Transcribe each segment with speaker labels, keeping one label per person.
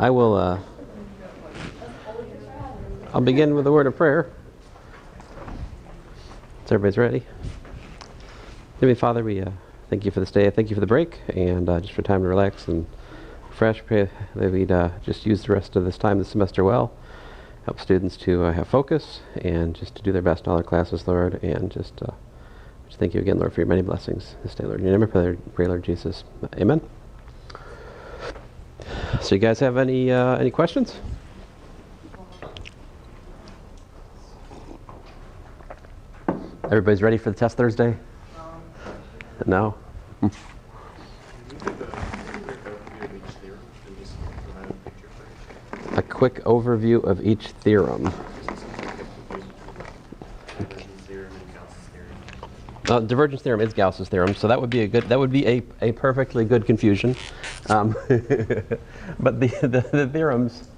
Speaker 1: I'll begin with a word of prayer. So everybody's ready. Heavenly Father, we thank you for this day. I thank you for the break and just for time to relax and refresh. Pray that we'd just use the rest of this time this semester well. Help students to have focus and just to do their best in all their classes, Lord. And just thank you again, Lord, for your many blessings this day, Lord. In your name I pray, Lord Jesus. Amen. So you guys have any questions? Everybody's ready for the test Thursday? No? A quick overview of each theorem. Divergence theorem is Gauss's theorem, so that would be a perfectly good confusion. But the theorems,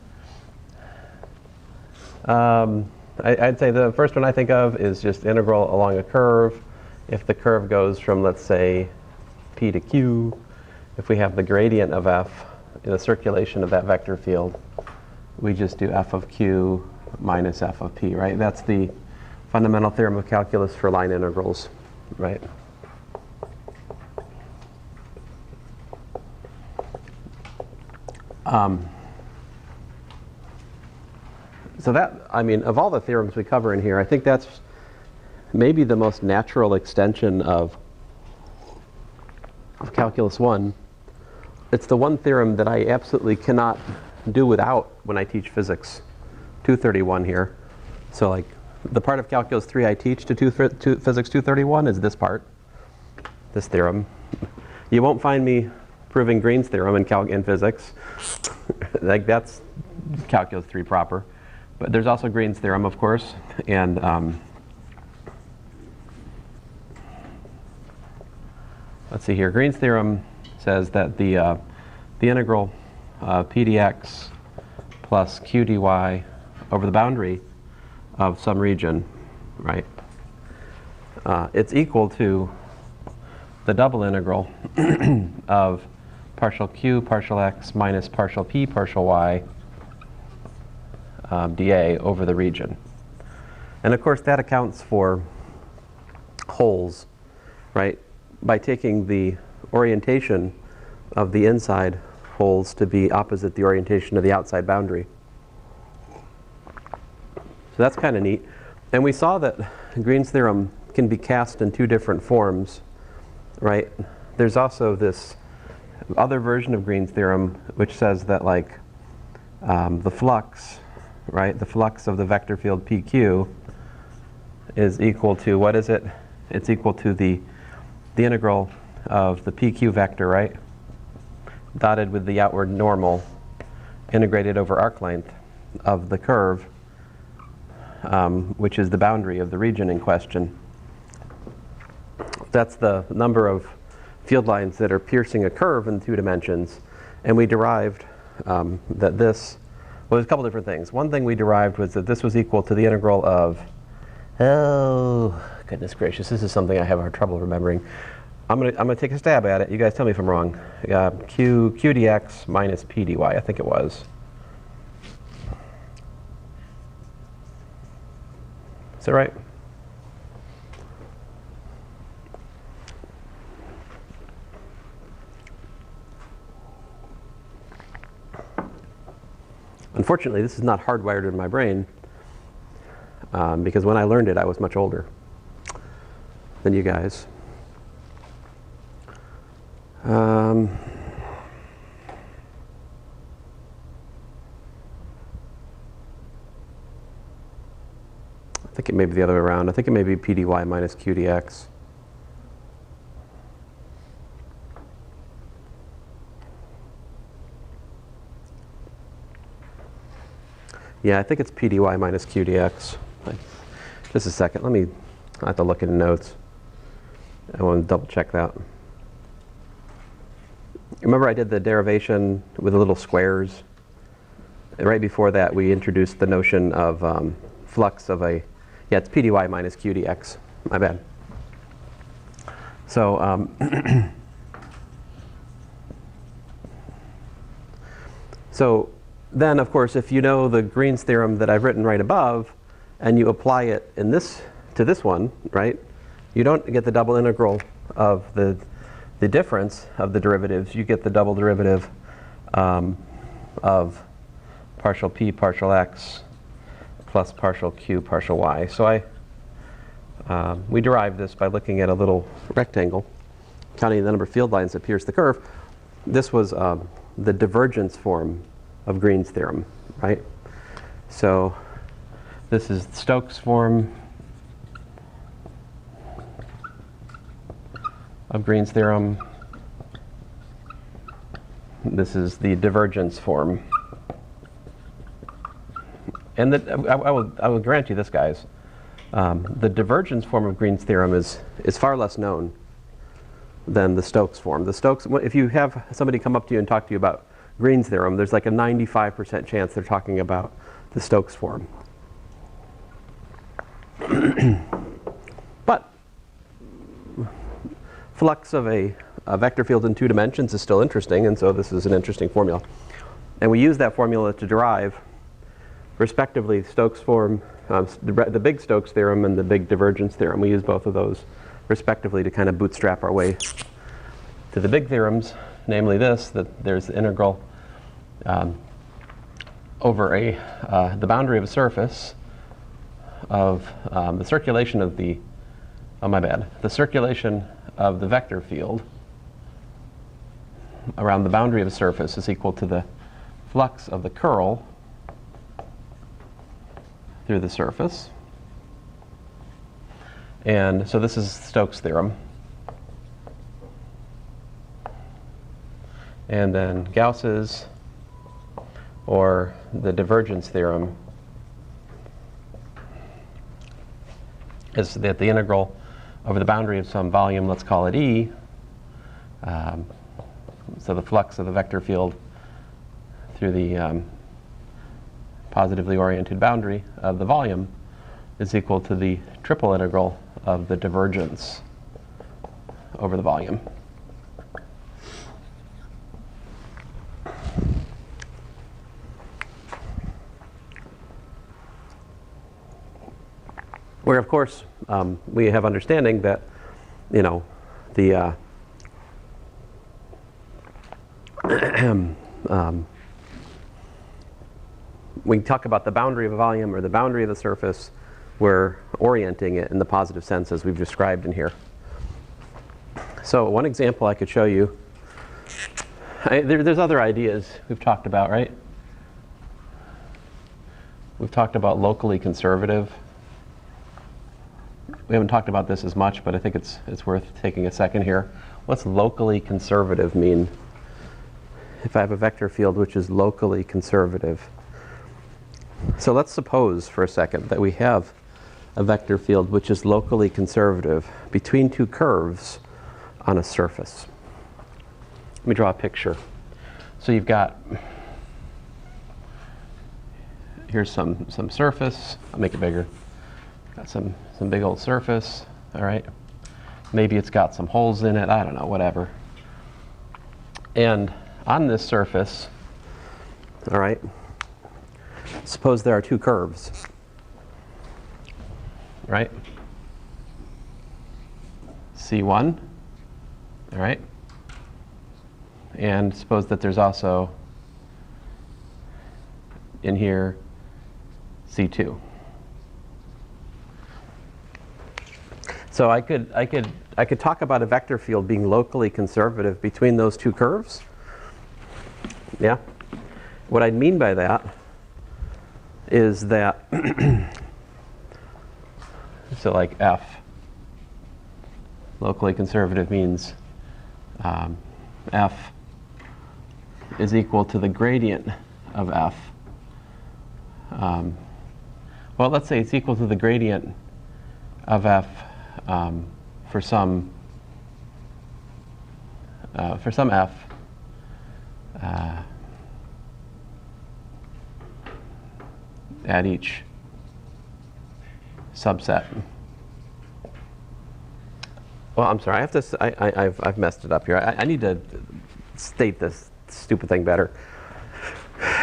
Speaker 1: I'd say the first one I think of is just integral along a curve. If the curve goes from, let's say, P to Q, if we have the gradient of f in the circulation of that vector field, we just do f of q minus f of p, right? That's the fundamental theorem of calculus for line integrals, right? So that, I mean, of all the theorems we cover in here, I think that's maybe the most natural extension of Calculus 1. It's the one theorem that I absolutely cannot do without when I teach physics 231 here. So like the part of Calculus 3 I teach to physics 231 is this part, this theorem. You won't find me proving Green's theorem in physics. Like that's Calculus 3 proper. But there's also Green's theorem, of course, and let's see here. Green's theorem says that the integral p dx plus q dy over the boundary of some region, right? It's equal to the double integral of partial q partial x minus partial p partial y dA over the region. And of course that accounts for holes, right? By taking the orientation of the inside holes to be opposite the orientation of the outside boundary. So that's kind of neat. And we saw that Green's theorem can be cast in two different forms, right? There's also this other version of Green's theorem which says that like the flux, right? The flux of the vector field PQ is equal to, what is it? It's equal to the integral of the PQ vector, right? Dotted with the outward normal integrated over arc length of the curve, which is the boundary of the region in question. That's the number of field lines that are piercing a curve in 2 dimensions. And we derived that this, well, there's a couple different things. One thing we derived was that this was equal to the integral of, oh, goodness gracious, this is something I have hard trouble remembering. I'm gonna take a stab at it. You guys tell me if I'm wrong. Q dx minus p dy, I think it was. Is that right? Unfortunately, this is not hardwired in my brain because when I learned it, I was much older than you guys. I think it may be the other way around. I think it may be p dy minus q dx. Yeah, I think it's p dy minus q dx. Just a second. I have to look in notes. I want to double check that. Remember I did the derivation with the little squares? And right before that we introduced the notion of flux of a, yeah, it's p dy minus q dx. My bad. So so then, of course, if you know the Green's theorem that I've written right above, and you apply it in this to this one, right, you don't get the double integral of the difference of the derivatives. You get the double derivative of partial p partial x plus partial q partial y. So we derive this by looking at a little rectangle, counting the number of field lines that pierce the curve. This was the divergence form of Green's theorem, right? So this is Stokes' form of Green's theorem. This is the divergence form. And I will grant you this, guys. The divergence form of Green's theorem is far less known than the Stokes form. The Stokes, if you have somebody come up to you and talk to you about Green's theorem, there's like a 95% chance they're talking about the Stokes form. But flux of a vector field in 2 dimensions is still interesting, and so this is an interesting formula. And we use that formula to derive, respectively, Stokes form, the big Stokes theorem and the big divergence theorem. We use both of those, respectively, to kind of bootstrap our way to the big theorems, namely this, that there's the integral over the boundary of a surface of the circulation of the, the circulation of the vector field around the boundary of a surface is equal to the flux of the curl through the surface. And so this is Stokes' theorem. And then Gauss's, or the divergence theorem, is that the integral over the boundary of some volume, let's call it E, so the flux of the vector field through the positively oriented boundary of the volume is equal to the triple integral of the divergence over the volume. Where, of course, we have understanding that, you know, the we talk about the boundary of a volume or the boundary of the surface, we're orienting it in the positive sense as we've described in here. So one example I could show you, there's other ideas we've talked about, right? We've talked about locally conservative. We haven't talked about this as much, but I think it's worth taking a second here. What's locally conservative mean? If I have a vector field which is locally conservative. So let's suppose for a second that we have a vector field which is locally conservative between 2 curves on a surface. Let me draw a picture. So you've got, here's some surface. I'll make it bigger. Got some big old surface, all right? Maybe it's got some holes in it, I don't know, whatever. And on this surface, all right, suppose there are 2 curves, right? C1, all right? And suppose that there's also in here C2. So I could talk about a vector field being locally conservative between those 2 curves. Yeah? What I mean by that is that so like F, locally conservative means F is equal to the gradient of F. Well, let's say it's equal to the gradient of F for some F at each subset. Well, I'm sorry. I have to. I've messed it up here. I need to state this stupid thing better.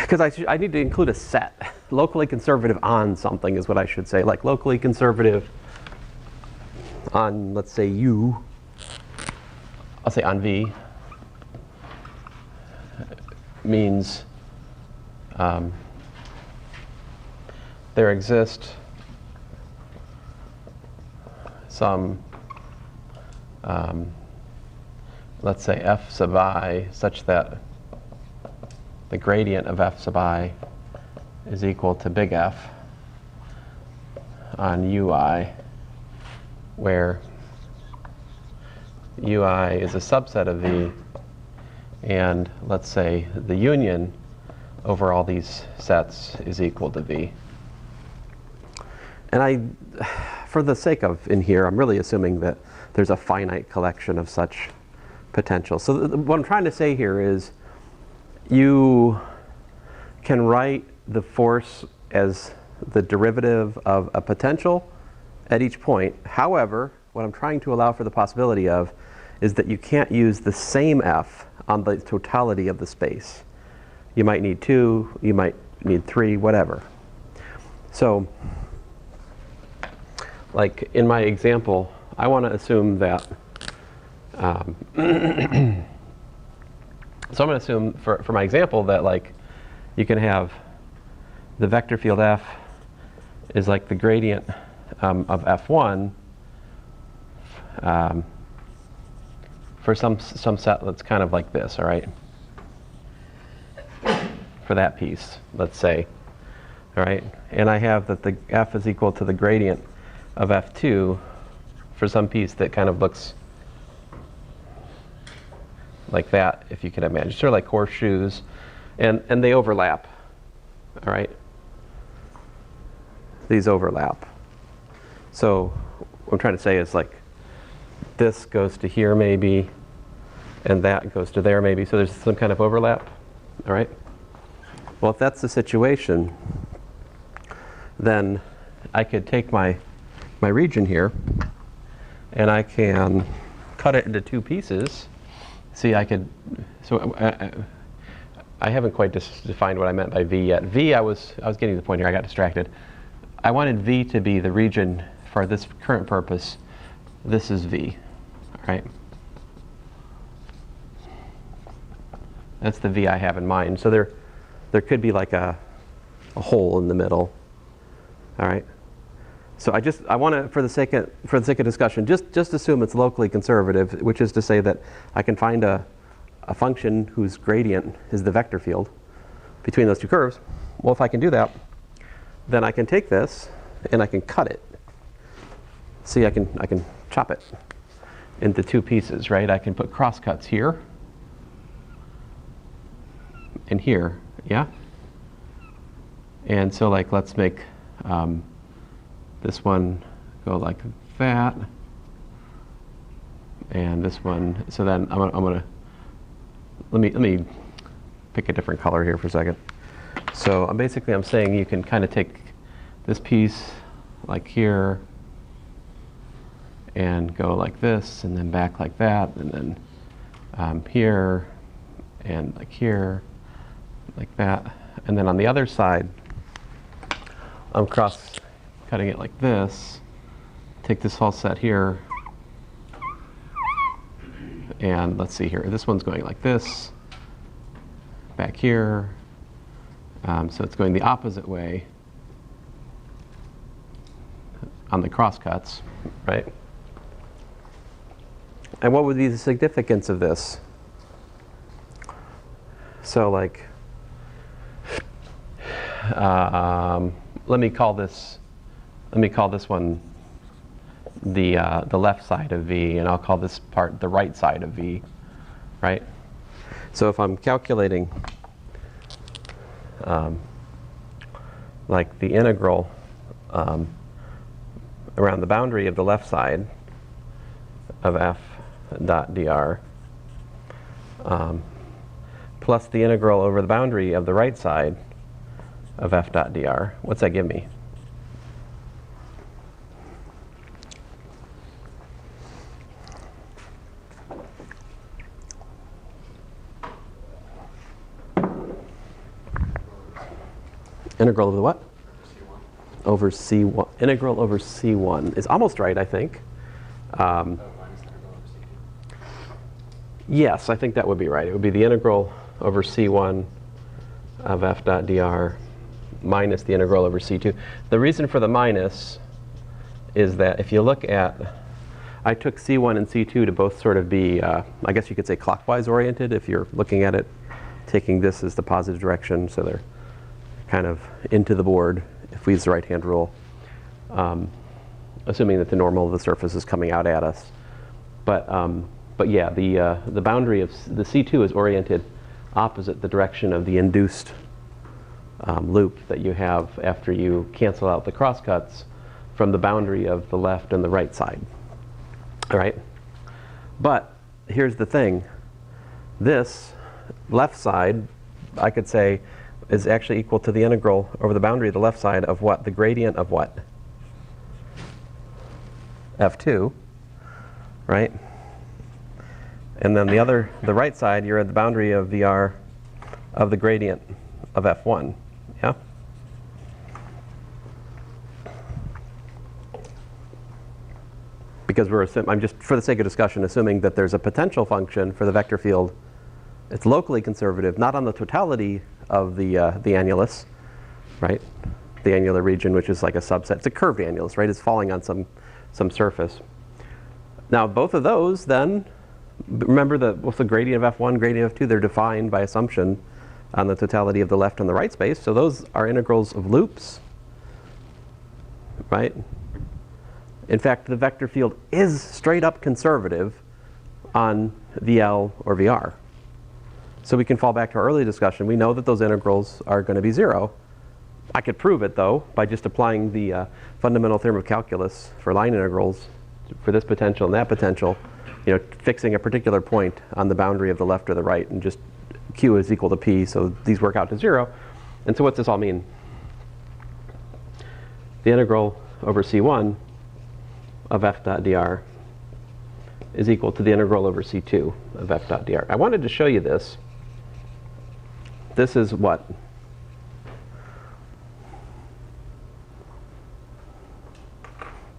Speaker 1: because I need to include a set. Locally conservative on something is what I should say. Like locally conservative on, let's say, U. I'll say on V means there exists some, let's say, f sub I such that the gradient of f sub I is equal to big F on ui, where ui is a subset of V, and let's say the union over all these sets is equal to V. And for the sake of in here, I'm really assuming that there's a finite collection of such potentials. So what I'm trying to say here is you can write the force as the derivative of a potential at each point. However, what I'm trying to allow for the possibility of is that you can't use the same F on the totality of the space. You might need 2, you might need 3, whatever. So, like in my example, I want to assume that, so I'm going to assume for my example that like you can have the vector field F is like the gradient of F1 for some set that's kind of like this, all right? For that piece, let's say, all right? And I have that the F is equal to the gradient of F2 for some piece that kind of looks like that, if you can imagine, sort of like horseshoes, and they overlap, all right? These overlap. So what I'm trying to say is like this goes to here maybe, and that goes to there maybe, so there's some kind of overlap, all right? Well, if that's the situation, then I could take my region here, and I can cut it into 2 pieces. See, I could, so I haven't quite defined what I meant by V yet. V, I was getting to the point here, I got distracted. I wanted V to be the region for this current purpose. This is V, all right? That's the V I have in mind. So there could be like a hole in the middle, all right? So I want to, for the sake of discussion, just assume it's locally conservative, which is to say that I can find a function whose gradient is the vector field between those 2 curves. Well, if I can do that, then I can take this and I can cut it. See, I can chop it into 2 pieces, right? I can put crosscuts here and here, yeah? And so like let's make this one go like that, and this one. So then I'm gonna let me pick a different color here for a second. So I'm saying you can kind of take this piece like here and go like this, and then back like that, and then here and like here, like that, and then on the other side, I'm cross-cutting it like this. Take this whole set here, and let's see here. This one's going like this, back here. So it's going the opposite way on the crosscuts, right? And what would be the significance of this? So like, let me call this one the left side of V, and I'll call this part the right side of V, right? So if I'm calculating like the integral around the boundary of the left side of f dot dr plus the integral over the boundary of the right side of f dot dr, what's that give me? Integral of the what? Over C1. Integral over C1 is almost right, I think. Yes, I think that would be right. It would be the integral over C1 of f dot dr minus the integral over C2. The reason for the minus is that if you look at, I took C1 and C2 to both sort of be, I guess you could say clockwise oriented if you're looking at it, taking this as the positive direction, so they're kind of into the board if we use the right-hand rule, assuming that the normal of the surface is coming out at us. But yeah, the boundary of the C2 is oriented opposite the direction of the induced loop that you have after you cancel out the crosscuts from the boundary of the left and the right side. All right? But here's the thing. This left side, I could say, is actually equal to the integral over the boundary of the left side of what? The gradient of what? F2, right? And then the right side, you're at the boundary of VR of the gradient of F1, yeah? Because I'm just, for the sake of discussion, assuming that there's a potential function for the vector field. It's locally conservative, not on the totality of the annulus, right? The annular region, which is like a subset. It's a curved annulus, right? It's falling on some surface. Now, both of those then, remember what's the gradient of F1, gradient of F2? They're defined by assumption on the totality of the left and the right space. So those are integrals of loops, right? In fact, the vector field is straight up conservative on VL or VR. So we can fall back to our earlier discussion. We know that those integrals are going to be 0. I could prove it, though, by just applying the fundamental theorem of calculus for line integrals for this potential and that potential, fixing a particular point on the boundary of the left or the right, and just Q is equal to P, so these work out to 0. And so what's this all mean? The integral over C1 of f dot dr is equal to the integral over C2 of f dot dr. I wanted to show you this. This is what?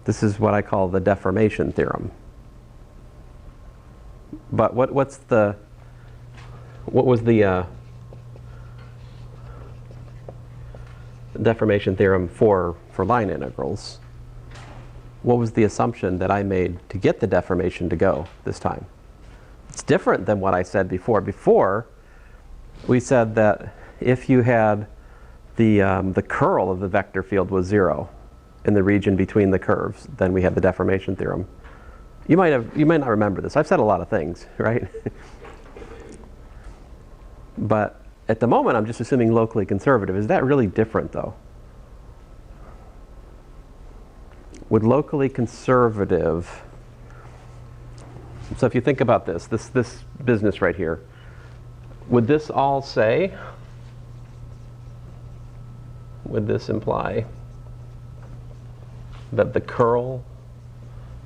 Speaker 1: This is what I call the deformation theorem. But what was the deformation theorem for line integrals? What was the assumption that I made to get the deformation to go this time? It's different than what I said before. Before, we said that if you had the curl of the vector field was 0 in the region between the curves, then we had the deformation theorem. You might not remember this. I've said a lot of things, right? But at the moment, I'm just assuming locally conservative. Is that really different, though? Would locally conservative, so if you think about this business right here, would this all say, would this imply that the curl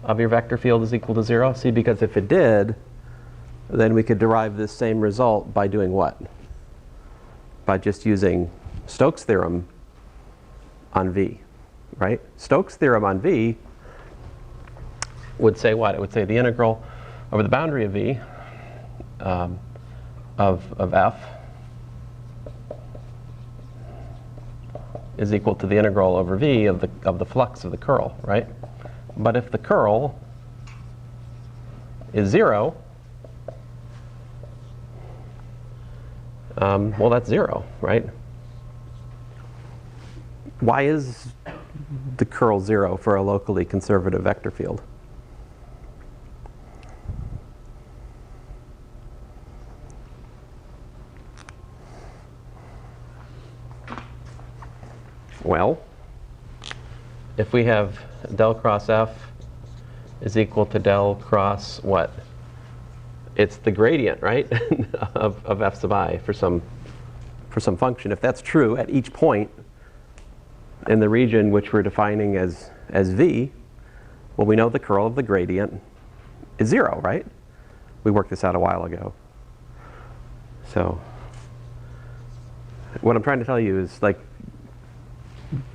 Speaker 1: of your vector field is equal to 0? See, because if it did, then we could derive this same result by doing what? By just using Stokes' theorem on V, right? Stokes' theorem on V would say what? It would say the integral over the boundary of V of f is equal to the integral over V of the flux of the curl, right? But if the curl is 0, well, that's 0, right? Why is the curl 0 for a locally conservative vector field? Well, if we have del cross f is equal to del cross what? It's the gradient, right, of f sub I for some function. If that's true at each point in the region which we're defining as v, well, we know the curl of the gradient is 0, right? We worked this out a while ago. So what I'm trying to tell you is, like,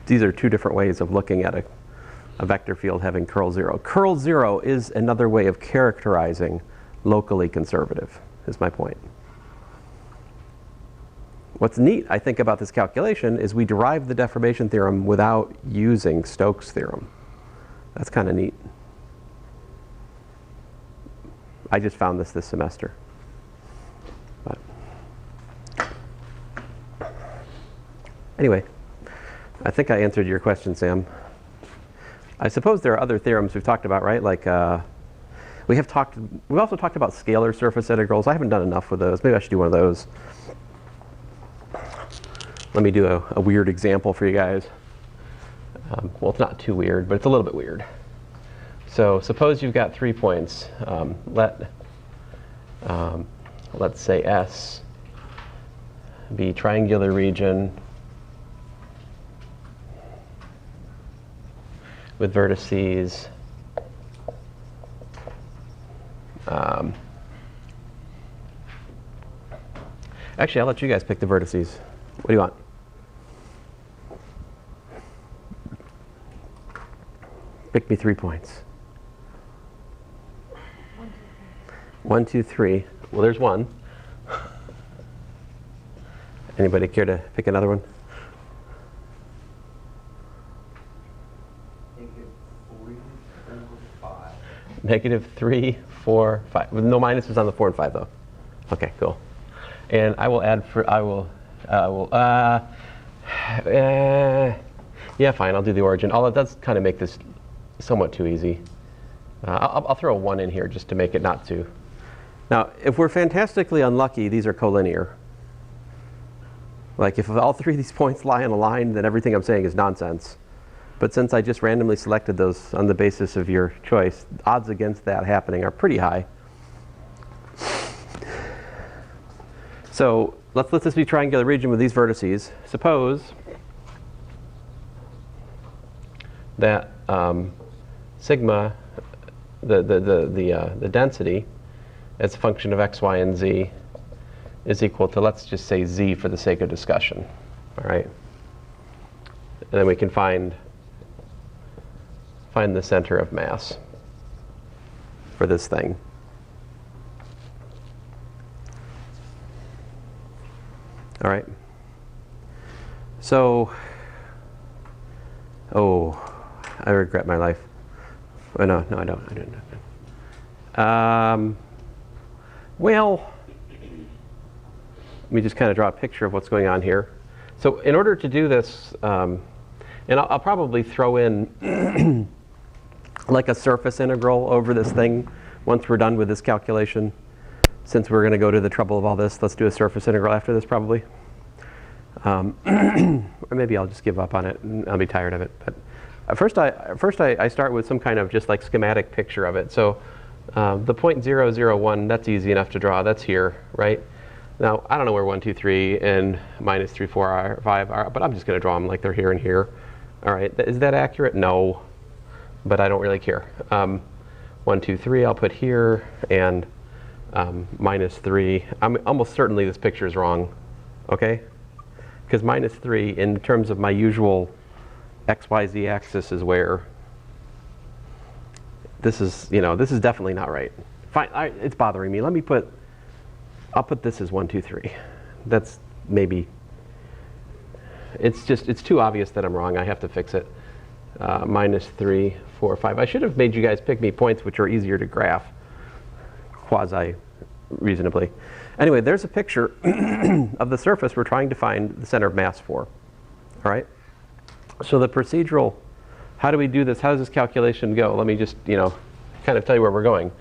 Speaker 1: these are two different ways of looking at a vector field having curl 0. Curl 0 is another way of characterizing locally conservative, is my point. What's neat, I think, about this calculation is we derived the deformation theorem without using Stokes' theorem. That's kind of neat. I just found this semester. But anyway, I think I answered your question, Sam. I suppose there are other theorems we've talked about, right? Like we've also talked about scalar surface integrals. I haven't done enough with those. Maybe I should do one of those. Let me do a weird example for you guys. Well, it's not too weird, but it's a little bit weird. So suppose you've got 3 points. Let's say S be triangular region with vertices actually, I'll let you guys pick the vertices. What do you want? Pick me 3 points. 1, 2, 3. Well, there's one. Anybody care to pick another one? Negative 3, 4, 5. With no minuses on the 4 and 5, though. Okay, cool. And I will add yeah, fine, I'll do the origin. Although it does kind of make this somewhat too easy. I'll throw a 1 in here just to make it not too. Now, if we're fantastically unlucky, these are collinear. Like if all 3 of these points lie on a line, then everything I'm saying is nonsense. But since I just randomly selected those on the basis of your choice, odds against that happening are pretty high. So let's let this be triangular region with these vertices. Suppose that sigma, the density, as a function of x, y, and z, is equal to, let's just say, z for the sake of discussion. All right. And then we can find the center of mass for this thing. All right. So, I regret my life. Oh, no, I don't. Well, let me just kind of draw a picture of what's going on here. So in order to do this, and I'll probably throw in like a surface integral over this thing once we're done with this calculation. Since we're going to go to the trouble of all this, let's do a surface integral after this probably. Or maybe I'll just give up on it and I'll be tired of it. But first I start with some kind of just like schematic picture of it. So the point 0, 0, 1, that's easy enough to draw. That's here, right? Now, I don't know where 1, 2, 3 and minus 3, 4, are, 5 are, but I'm just going to draw them like they're here and here. All right, is that accurate? No, but I don't really care. 1, 2, 3 I'll put here, and minus 3. I'm almost certainly this picture is wrong, okay? Because minus 3, in terms of my usual x, y, z axis, is where this is, this is definitely not right. Fine, it's bothering me. I'll put this as 1, 2, 3. That's maybe, it's too obvious that I'm wrong. I have to fix it. Minus 3, 4, 5. I should have made you guys pick me points which are easier to graph, quasi-reasonably. Anyway, there's a picture of the surface we're trying to find the center of mass for. All right? So the procedural, how do we do this? How does this calculation go? Let me just, kind of tell you where we're going.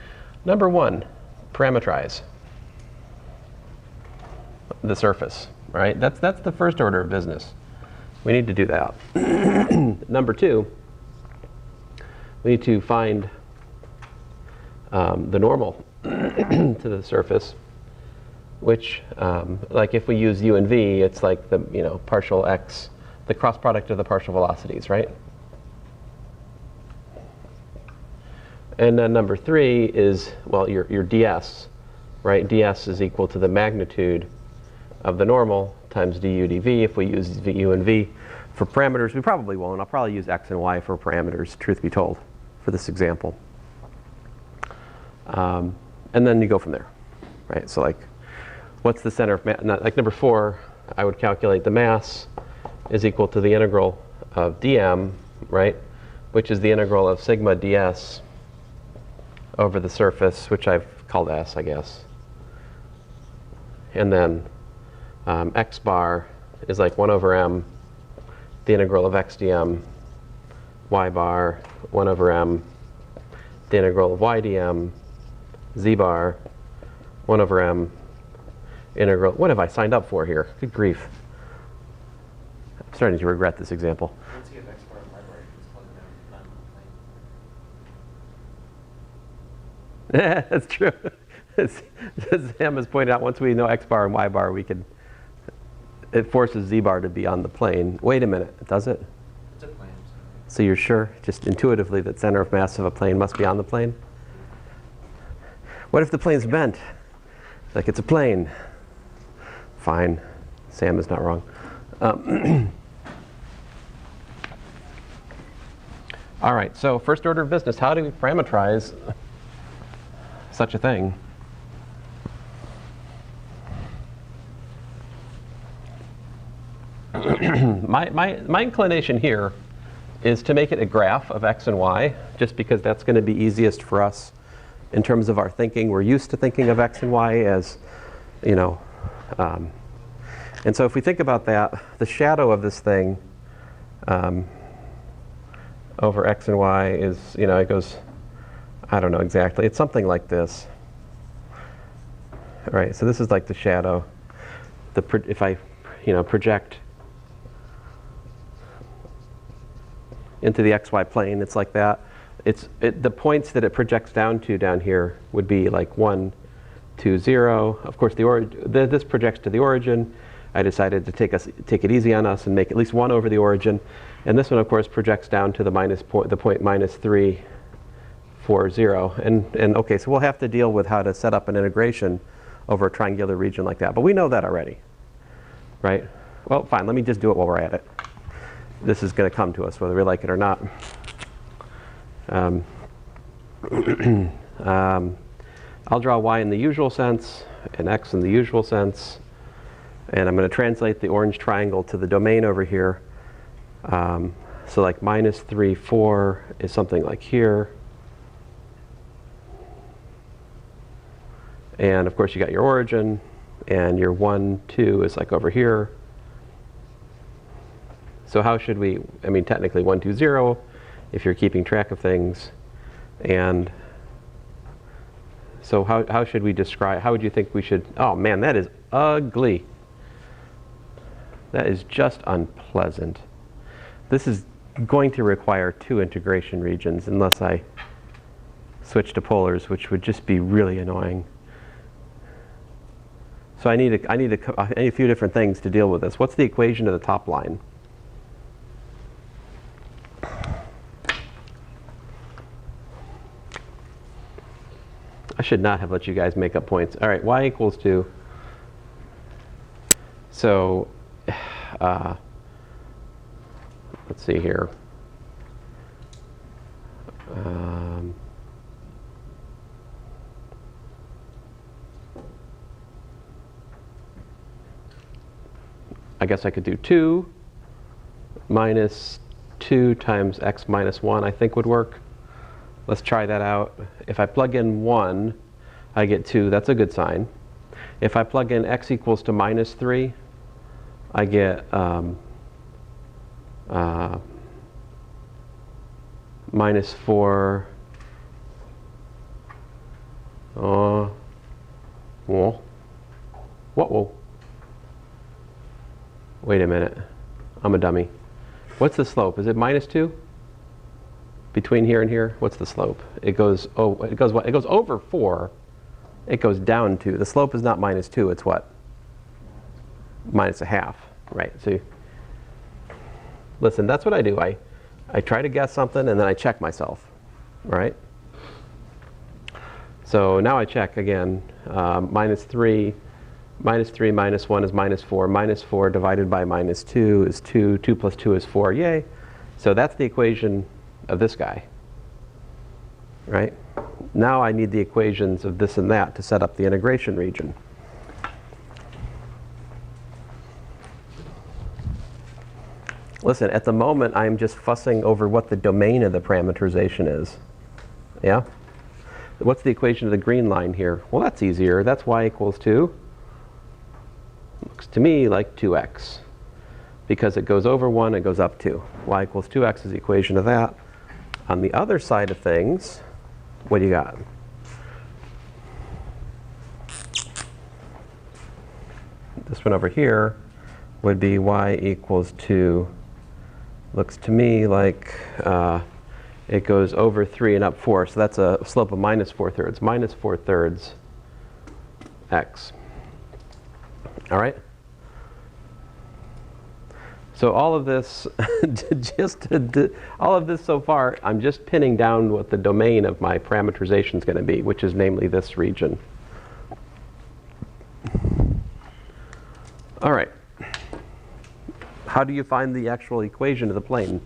Speaker 1: Number 1, parameterize the surface, right? That's the first order of business. We need to do that. Number 2, we need to find the normal to the surface, which, like if we use u and v, it's like the partial x, the cross product of the partial velocities, right? And then number 3 is, well, your ds, right? ds is equal to the magnitude of the normal times du dv if we use u and v For parameters, we probably won't. I'll probably use x and y for parameters, truth be told, for this example. And then you go from there, right? So like, what's the center of mass? Like number 4, I would calculate the mass is equal to the integral of dm, right? Which is the integral of sigma ds over the surface, which I've called s, I guess. And then x bar is like 1 over m, the integral of x dm, y bar, 1 over m, the integral of y dm, z bar, 1 over m, integral. What have I signed up for here? Good grief. I'm starting to regret this example.
Speaker 2: Once you get x bar and y bar, you just plug them down on the plane.
Speaker 1: That's true. As Sam has pointed out, once we know x bar and y bar, we can. It forces z bar to be on the plane. Wait a minute, does it?
Speaker 2: It's a plane.
Speaker 1: So you're sure, just intuitively, that center of mass of a plane must be on the plane? What if the plane's bent? Like it's a plane. Fine. Sam is not wrong. All right, so first order of business, how do we parameterize such a thing? My inclination here is to make it a graph of x and y, just because that's going to be easiest for us in terms of our thinking. We're used to thinking of x and y as, you know, and so if we think about that, the shadow of this thing over x and y is, you know, it goes, I don't know exactly, it's something like this. All right, so this is like the shadow. If I, you know, project into the xy plane, it's like that. The points that it projects down to down here would be like 1, 2, 0. Of course, this projects to the origin. I decided to take it easy on us and make at least 1 over the origin. And this one, of course, projects down to the point minus 3, 4, 0. And okay, so we'll have to deal with how to set up an integration over a triangular region like that. But we know that already, right? Well, fine, let me just do it while we're at it. This is going to come to us whether we like it or not. I'll draw y in the usual sense and x in the usual sense. And I'm going to translate the orange triangle to the domain over here. So like minus 3, 4 is something like here. And of course you got your origin, and your 1, 2 is like over here. So how should we, I mean technically 1, 2, 0 if you're keeping track of things. And so how should we describe, how would you think we should, oh man, that is ugly. That is just unpleasant. This is going to require 2 integration regions unless I switch to polars, which would just be really annoying. So I need a few different things to deal with this. What's the equation of the top line? I should not have let you guys make up points. All right, y equals 2. So let's see here. I guess I could do 2 minus 2 times x minus 1, I think would work. Let's try that out. If I plug in 1, I get 2. That's a good sign. If I plug in x equals to minus 3, I get minus 4. Whoa. Whoa. Wait a minute. I'm a dummy. What's the slope? Is it minus 2? Between here and here, what's the slope? It goes what? It goes over 4. It goes down 2. The slope is not minus 2. It's what? Minus a half, right? So, listen, that's what I do. I try to guess something and then I check myself, right? So now I check again. Minus 3 Minus 3 minus 1 is minus 4. Minus 4 divided by minus 2 is 2. 2 plus 2 is 4. Yay. So that's the equation of this guy. Right? Now I need the equations of this and that to set up the integration region. Listen, at the moment I'm just fussing over what the domain of the parameterization is. Yeah? What's the equation of the green line here? Well, that's easier. That's y equals 2. Looks to me like 2x. Because it goes over 1, it goes up 2. Y equals 2x is the equation of that. On the other side of things, what do you got? This one over here would be y equals 2. Looks to me like it goes over 3 and up 4. So that's a slope of minus 4/3. Minus 4/3 x. All right? So all of this, all of this so far, I'm just pinning down what the domain of my parameterization is going to be, which is namely this region. All right. How do you find the actual equation of the plane?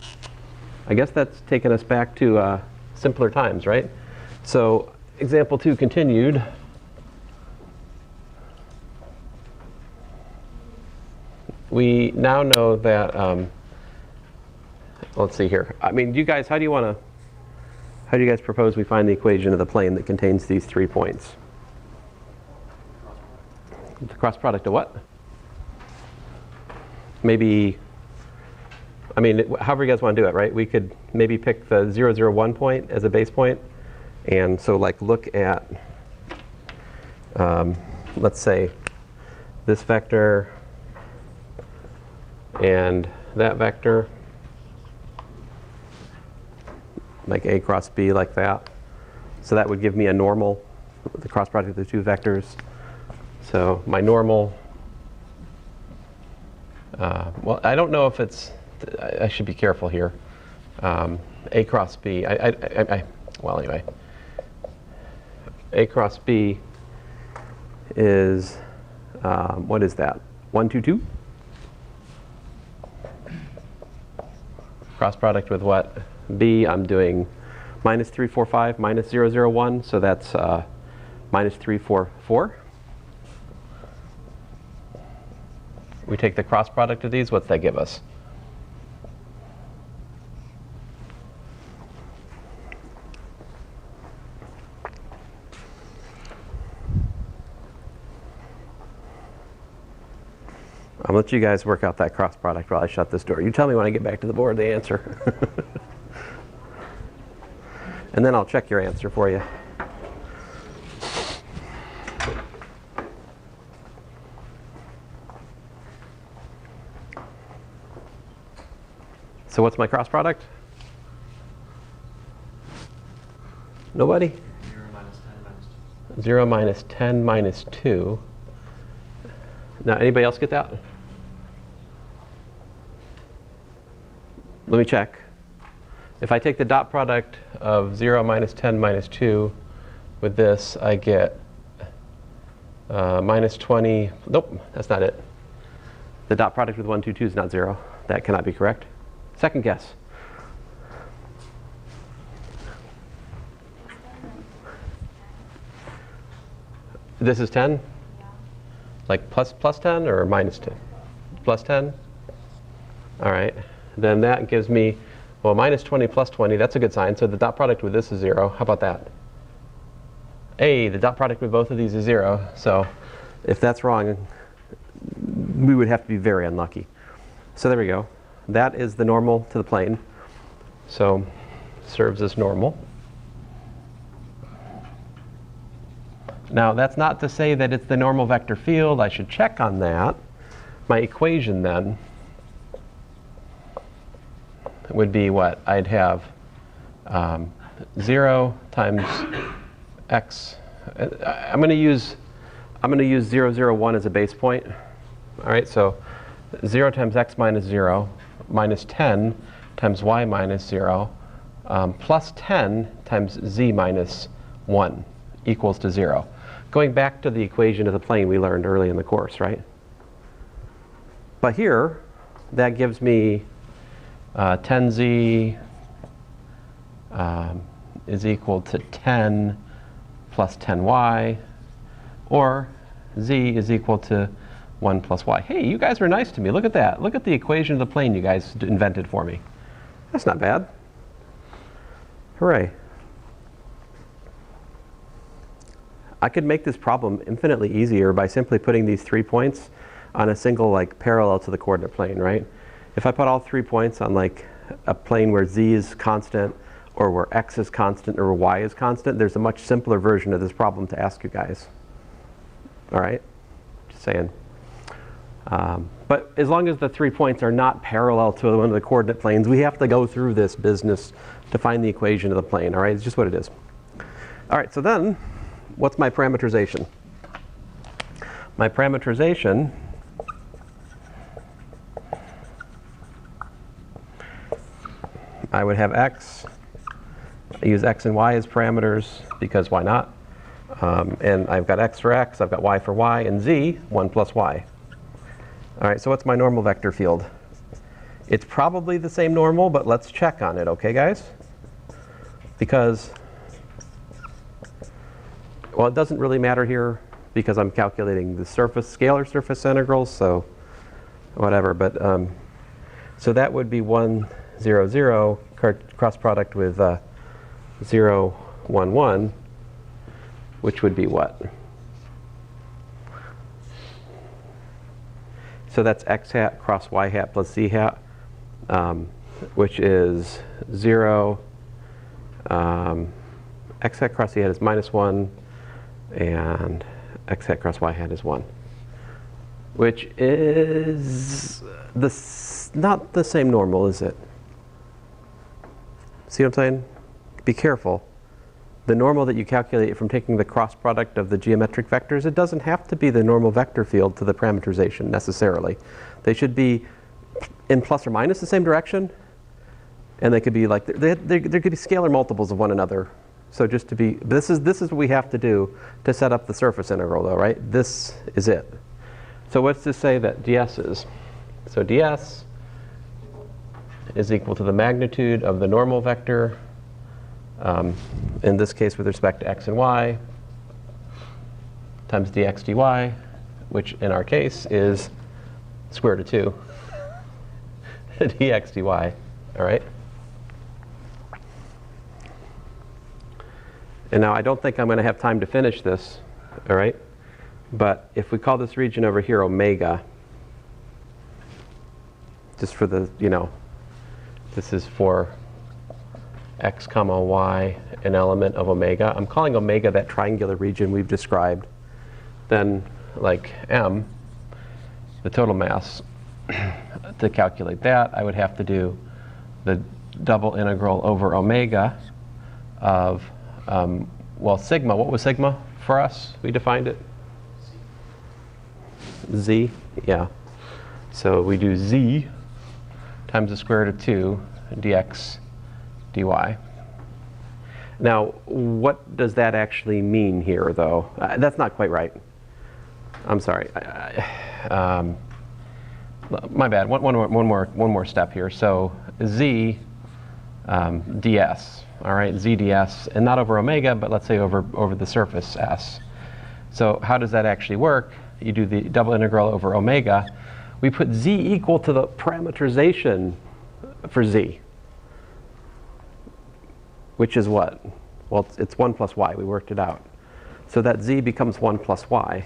Speaker 1: I guess that's taken us back to simpler times, right? So example 2 continued. We now know that, let's see here. I mean, you guys, how do you guys propose we find the equation of the plane that contains these 3 points? The cross product of what? Maybe, I mean, however you guys want to do it, right? We could maybe pick the 0, 0, 1 point as a base point. And so like look at, let's say, this vector and that vector, like A cross B, like that. So that would give me a normal, the cross product of the 2 vectors. So my normal, well, I don't know if it's, I should be careful here. A cross B, well, anyway. A cross B is, what is that? 1, 2, 2? Cross product with what? B, I'm doing minus 3, 4, 5, minus 0, 0, 1. So that's minus 3, 4, 4. We take the cross product of these. What's that give us? I'll let you guys work out that cross product while I shut this door. You tell me when I get back to the board the answer. And then I'll check your answer for you. So what's my cross product? Nobody?
Speaker 2: 0 minus 10 minus 2.
Speaker 1: 0 minus 10 minus 2. Now, anybody else get that? Let me check. If I take the dot product of 0 minus 10 minus 2 with this, I get minus 20. Nope, that's not it. The dot product with 1, 2, 2 is not 0. That cannot be correct. Second guess. This is 10?
Speaker 3: Yeah.
Speaker 1: Like plus 10 or minus 10? Plus 10? All right. Then that gives me, well, minus 20 plus 20. That's a good sign. So the dot product with this is 0. How about that? Hey, the dot product with both of these is 0. So if that's wrong, we would have to be very unlucky. So there we go. That is the normal to the plane. So serves as normal. Now, that's not to say that it's the normal vector field. I should check on that. My equation then would be what? I'd have 0 times x. I'm going to use 0, 0, 1 as a base point. All right, so 0 times x minus 0 minus 10 times y minus 0 plus 10 times z minus 1 equals to 0. going back to the equation of the plane we learned early in the course, right? But here, that gives me 10z is equal to 10 plus 10y, or z is equal to 1 plus y. Hey, you guys were nice to me. Look at that. Look at the equation of the plane you guys invented for me. That's not bad. Hooray. I could make this problem infinitely easier by simply putting these 3 points on a single like parallel to the coordinate plane, right? If I put all 3 points on like a plane where z is constant, or where x is constant, or where y is constant, there's a much simpler version of this problem to ask you guys. All right? Just saying. But as long as the 3 points are not parallel to one of the coordinate planes, we have to go through this business to find the equation of the plane. All right? It's just what it is. All right, so then, what's my parameterization? My parameterization I would have x. I use x and y as parameters because why not? And I've got x for x, I've got y for y, and z, 1 plus y. All right, so what's my normal vector field? It's probably the same normal, but let's check on it, okay, guys? Because, well, it doesn't really matter here because I'm calculating the surface, scalar surface integrals, so whatever. But so that would be 1, 0, 0, cross product with 0, 1, 1, which would be what? So that's x hat cross y hat plus z hat, which is 0. X hat cross z hat is -1, and x hat cross y hat is 1, which is not the same normal, is it? See what I'm saying? Be careful. The normal that you calculate from taking the cross product of the geometric vectors, it doesn't have to be the normal vector field to the parameterization necessarily. They should be in plus or minus the same direction, and they could be like, there could be scalar multiples of one another. So just to be, this is what we have to do to set up the surface integral though, right? This is it. So what's to say that ds is? So ds is equal to the magnitude of the normal vector, in this case with respect to x and y, times dx dy, which in our case is square root of 2 dx dy, all right? And now I don't think I'm going to have time to finish this, all right? But if we call this region over here omega, just for the, this is for x comma y, an element of omega. I'm calling omega that triangular region we've described. Then, like m, the total mass, to calculate that, I would have to do the double integral over omega of, well, sigma. What was sigma for us? We defined it? Z, yeah. So we do z times the square root of 2 dx dy. Now, what does that actually mean here, though? That's not quite right. I'm sorry. My bad. One more step here. So z ds. All right, z ds, and not over omega, but let's say over the surface s. So how does that actually work? You do the double integral over omega. We put z equal to the parameterization for z, which is what? Well, it's 1 plus y. We worked it out. So that z becomes 1 plus y,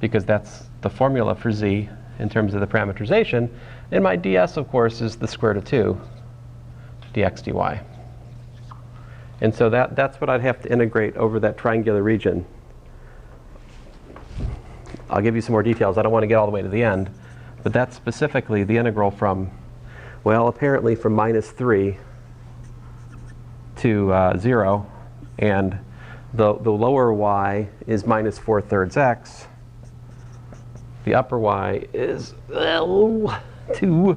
Speaker 1: because that's the formula for z in terms of the parameterization. And my ds, of course, is the square root of 2 dx dy. And so that's what I'd have to integrate over that triangular region. I'll give you some more details. I don't want to get all the way to the end. But that's specifically the integral from, well, apparently from -3 to 0. And the lower y is -4/3 x. The upper y is 2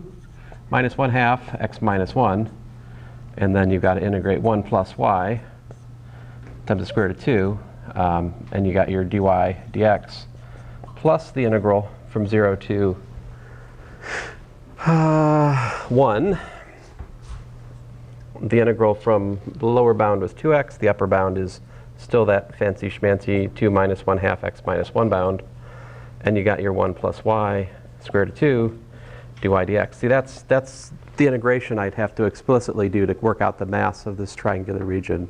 Speaker 1: minus 1/2 x minus 1. And then you've got to integrate 1 plus y times the square root of 2 and you got your dy dx plus the integral from 0 to 1. The integral from the lower bound was 2x. The upper bound is still that fancy schmancy 2 minus 1/2 x minus 1 bound. And you got your 1 plus y square root of 2 dy dx. See, that's the integration I'd have to explicitly do to work out the mass of this triangular region.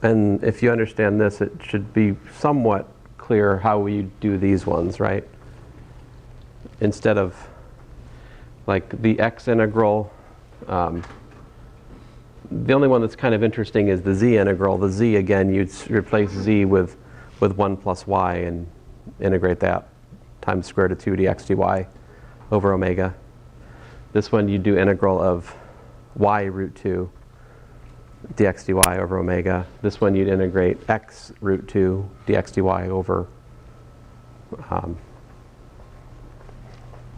Speaker 1: And if you understand this, it should be somewhat clear how we do these ones, right? Instead of like the x integral, the only one that's kind of interesting is the z integral. The z, again, you'd replace z with 1 plus y and integrate that times square root of 2 dx dy over omega. This one you do integral of y root 2 dx dy over omega. This one you'd integrate x root 2 dx dy over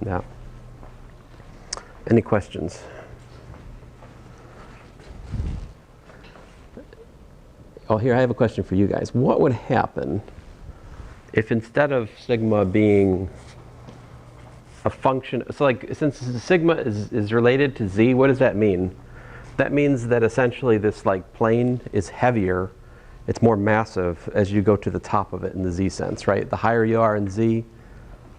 Speaker 1: yeah. Any questions? Oh, here I have a question for you guys. What would happen if instead of sigma being a function, so like since sigma is related to z, what does that mean? That means that essentially this like plane is heavier, it's more massive as you go to the top of it in the z sense, right? The higher you are in z,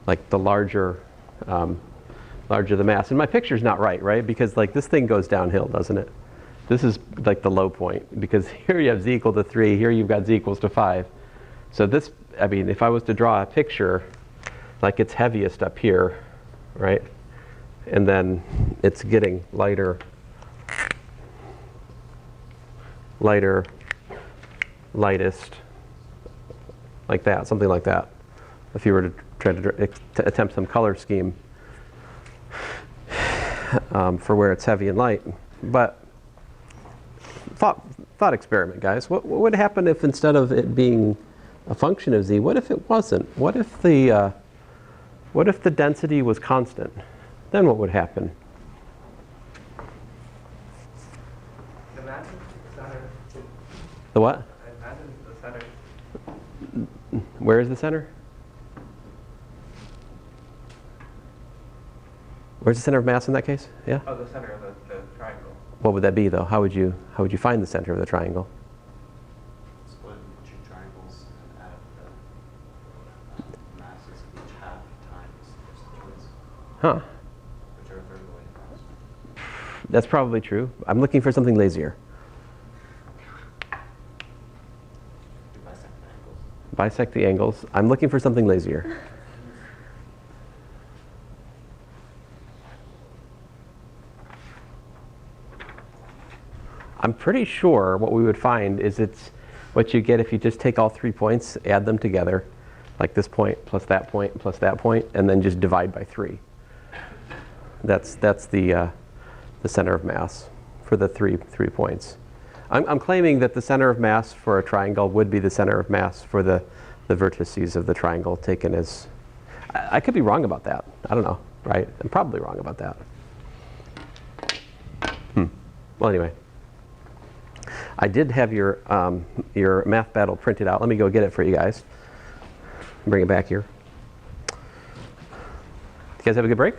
Speaker 1: like the larger the mass. And my picture's not right? Because like this thing goes downhill, doesn't it? This is like the low point, because here you have z equal to 3, here you've got z equals to 5. So this, I mean, if I was to draw a picture, like it's heaviest up here, right? And then it's getting lighter, lightest, like that, something like that. If you were to try to attempt some color scheme for where it's heavy and light. But thought experiment, guys. What would happen if instead of it being a function of z, what if it wasn't? What if the density was constant? Then what would happen?
Speaker 2: Imagine the center.
Speaker 1: The what?
Speaker 2: Imagine the center.
Speaker 1: Where is the center? Where's the center of mass in that case? Yeah?
Speaker 2: Oh, the center of the triangle.
Speaker 1: What would that be, though? How would you find the center of the triangle?
Speaker 3: Split two triangles and add the masses of each half times their sides,
Speaker 1: Huh.
Speaker 3: which are vertically across.
Speaker 1: That's probably true. I'm looking for something lazier.
Speaker 3: You bisect the angles.
Speaker 1: Bisect the angles. I'm looking for something lazier. I'm pretty sure what we would find is it's what you get if you just take all 3 points, add them together, like this point plus that point, and then just divide by 3. That's the center of mass for the three points. I'm claiming that the center of mass for a triangle would be the center of mass for the vertices of the triangle taken as. I could be wrong about that. I don't know, right? I'm probably wrong about that. Well, anyway. I did have your math battle printed out. Let me go get it for you guys. Bring it back here. You guys have a good break?